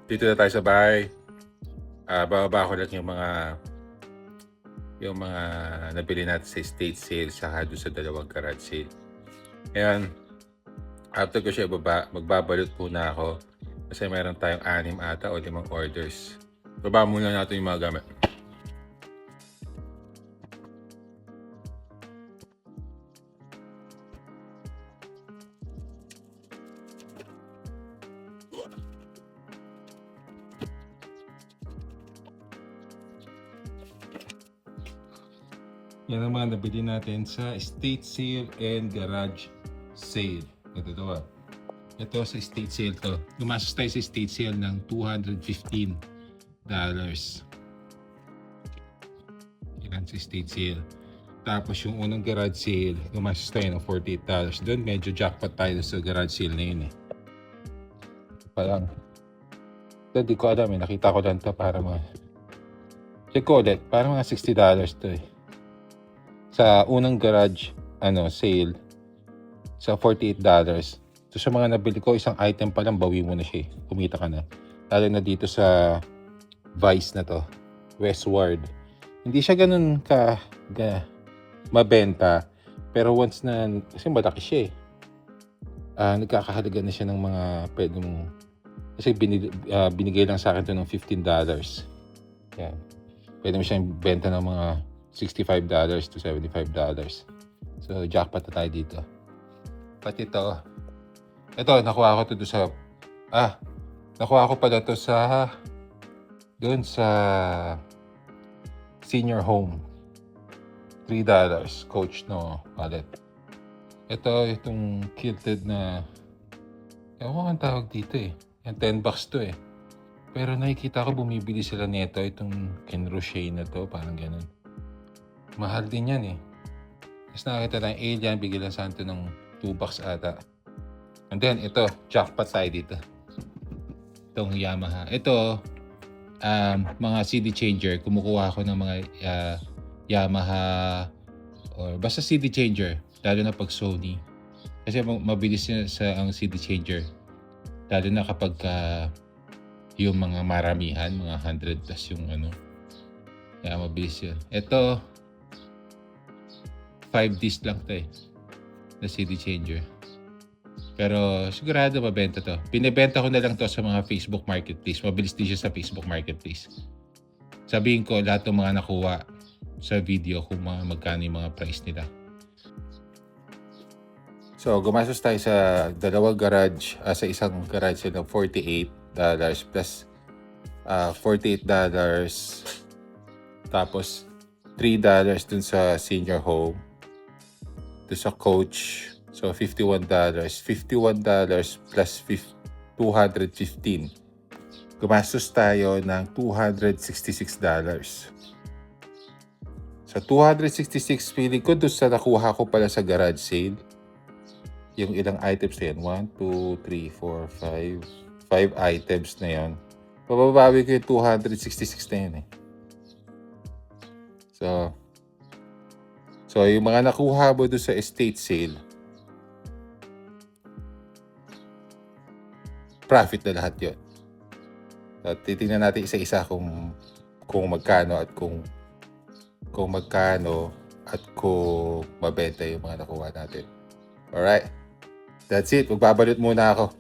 Dito na tayo sa bahay. Bababa ko lang yung mga nabili natin sa estate sale saka doon sa dalawang garage sale. Ngayon, after ko siya ibaba, magbabalot muna ako kasi meron tayong 6 ata o 5 orders. Baba muna natin yung mga gamit. Yan ang mga nabili natin sa estate sale and garage sale. Ito to. Ito sa estate sale to. Gumastos tayo sa estate sale ng $215. Yan sa estate sale. Tapos yung unang garage sale, gumastos tayo ng $48. Doon medyo jackpot tayo sa garage sale na yun eh. Parang, ito di ko alam eh. Nakita ko lang to para mga, check ko ulit, para mga $60 to eh. Sa unang garage sale sa $48. So sa mga nabili ko, isang item pa lang bawi mo na siya. Kumita ka na. Lalo na dito sa Vice na to, Westward. Hindi siya ganun mabenta, pero once na kasi malaki siya eh. Nagkakahalaga na siya ng mga pwede mo kasi binigay lang sa akin to ng $15. Yan. Pwede mo siyang benta ng mga $65 to $75. So, jackpot na tayo dito. Pati ito. Ito, nakuha ko to sa... nakuha ko pala to sa... doon sa... senior home. $3. Coach no wallet. Ito, itong kilted na... ewan ko ang tawag dito eh. Yan, $10 to eh. Pero nakikita ko bumibili sila nito. Itong Ken Roche na to. Parang ganun. Mahal din yan eh. Tapos nakakita lang alien, bigyan lang sa ito ng $2 ata. And then, ito, jackpot tayo dito. Itong Yamaha. Ito, mga CD changer. Kumukuha ako ng mga Yamaha or basta CD changer. Lalo na pag Sony. Kasi mabilis ang CD changer. Lalo na kapag yung mga maramihan, mga 100 plus yung kaya mabilis yun. Ito, 5 disc lang to eh. Na CD changer. Pero sigurado mabenta to. Binibenta ko na lang to sa mga Facebook Marketplace. Mabilis din siya sa Facebook Marketplace. Sabihin ko lahat ng mga nakuha sa video kung magkano yung mga price nila. So, gumastos tayo sa dalawang garage, sa isang garage ng $48 plus $48 tapos $3 dun sa senior home. Dun sa coach, so $51. $51 plus $215. Gumastos tayo ng $266. Sa $266, feeling ko doon sa nakuha ko pala sa garage sale, yung ilang items na yan, 1, 2, 3, 4, 5, 5 items na yan, pababawi ko yung $266 na yan eh. So yung mga nakuha mo doon sa estate sale, profit na lahat yun. So, titingnan natin isa-isa kung magkano at kung magkano at kung mabenta yung mga nakuha natin. Alright. That's it. Magbabalot muna ako.